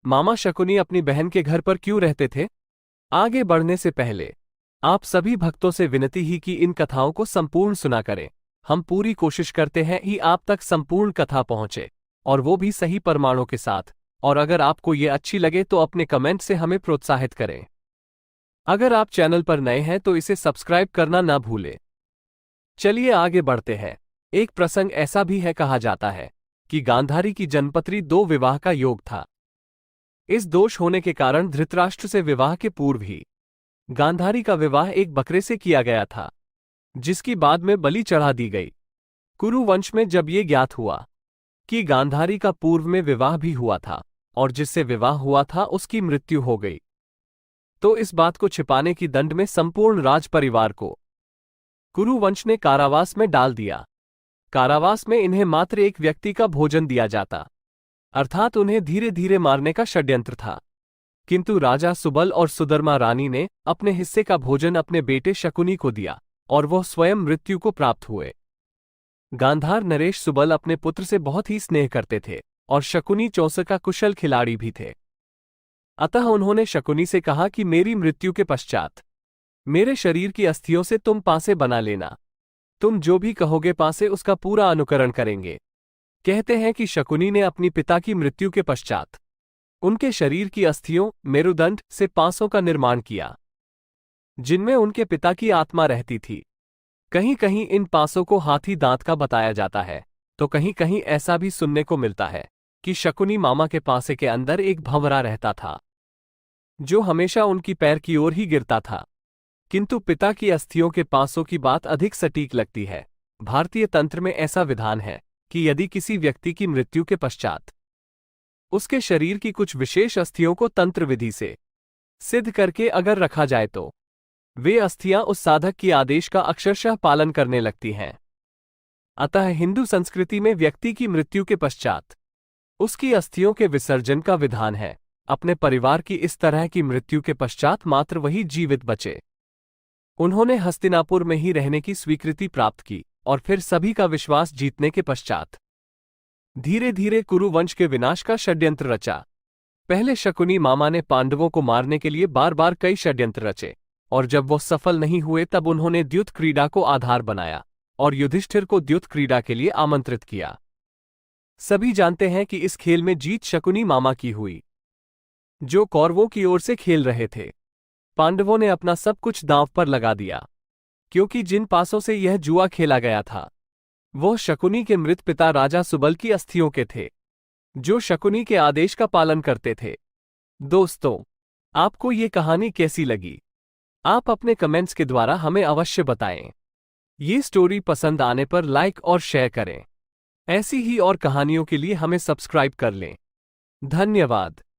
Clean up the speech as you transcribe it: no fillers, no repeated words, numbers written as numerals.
मामा शकुनी अपनी बहन के घर पर क्यों रहते थे? आगे बढ़ने से पहले आप सभी भक्तों से विनती ही कि इन कथाओं को संपूर्ण सुना करें। हम पूरी कोशिश करते हैं कि आप तक संपूर्ण कथा पहुंचे, और वो भी सही प्रमाणों के साथ। और अगर आपको ये अच्छी लगे तो अपने कमेंट से हमें प्रोत्साहित करें। अगर आप चैनल पर नए हैं तो इसे सब्सक्राइब करना ना भूलें। चलिए आगे बढ़ते हैं। एक प्रसंग ऐसा भी है, कहा जाता है कि गांधारी की जन्मपत्री दो विवाह का योग था। इस दोष होने के कारण धृतराष्ट्र से विवाह के पूर्व ही गांधारी का विवाह एक बकरे से किया गया था, जिसकी बाद में बलि चढ़ा दी गई। कुरु वंश में जब ये ज्ञात हुआ कि गांधारी का पूर्व में विवाह भी हुआ था और जिससे विवाह हुआ था उसकी मृत्यु हो गई, तो इस बात को छिपाने की दंड में संपूर्ण राज परिवार को कुरु वंश ने कारावास में डाल दिया। कारावास में इन्हें मात्र एक व्यक्ति का भोजन दिया जाता, अर्थात उन्हें धीरे धीरे मारने का षड्यंत्र था। किंतु राजा सुबल और सुधर्मा रानी ने अपने हिस्से का भोजन अपने बेटे शकुनी को दिया और वह स्वयं मृत्यु को प्राप्त हुए। गांधार नरेश सुबल अपने पुत्र से बहुत ही स्नेह करते थे और शकुनी चौसर का कुशल खिलाड़ी भी थे। अतः उन्होंने शकुनी से कहा कि मेरी मृत्यु के पश्चात मेरे शरीर की अस्थियों से तुम पासे बना लेना। तुम जो भी कहोगे पासे उसका पूरा अनुकरण करेंगे। कहते हैं कि शकुनी ने अपनी पिता की मृत्यु के पश्चात उनके शरीर की अस्थियों मेरुदंड से पासों का निर्माण किया, जिनमें उनके पिता की आत्मा रहती थी। कहीं कहीं इन पासों को हाथी दांत का बताया जाता है, तो कहीं कहीं ऐसा भी सुनने को मिलता है कि शकुनी मामा के पासे के अंदर एक भंवरा रहता था, जो हमेशा उनकी पैर की ओर ही गिरता था। किंतु पिता की अस्थियों के पासों की बात अधिक सटीक लगती है। भारतीय तंत्र में ऐसा विधान है कि यदि किसी व्यक्ति की मृत्यु के पश्चात उसके शरीर की कुछ विशेष अस्थियों को तंत्र विधि से सिद्ध करके अगर रखा जाए तो वे अस्थियां उस साधक की आदेश का अक्षरशः पालन करने लगती हैं। अतः हिंदू संस्कृति में व्यक्ति की मृत्यु के पश्चात उसकी अस्थियों के विसर्जन का विधान है। अपने परिवार की इस तरह की मृत्यु के पश्चात मात्र वही जीवित बचे। उन्होंने हस्तिनापुर में ही रहने की स्वीकृति प्राप्त की और फिर सभी का विश्वास जीतने के पश्चात धीरे धीरे कुरु वंश के विनाश का षड्यंत्र रचा। पहले शकुनी मामा ने पांडवों को मारने के लिए बार बार कई षड्यंत्र रचे, और जब वो सफल नहीं हुए तब उन्होंने द्युत क्रीड़ा को आधार बनाया और युधिष्ठिर को द्युत क्रीड़ा के लिए आमंत्रित किया। सभी जानते हैं कि इस खेल में जीत शकुनी मामा की हुई, जो कौरवों की ओर से खेल रहे थे। पांडवों ने अपना सब कुछ दांव पर लगा दिया, क्योंकि जिन पासों से यह जुआ खेला गया था वह शकुनी के मृत पिता राजा सुबल की अस्थियों के थे, जो शकुनी के आदेश का पालन करते थे। दोस्तों, आपको ये कहानी कैसी लगी? आप अपने कमेंट्स के द्वारा हमें अवश्य बताएं। ये स्टोरी पसंद आने पर लाइक और शेयर करें। ऐसी ही और कहानियों के लिए हमें सब्सक्राइब कर लें। धन्यवाद।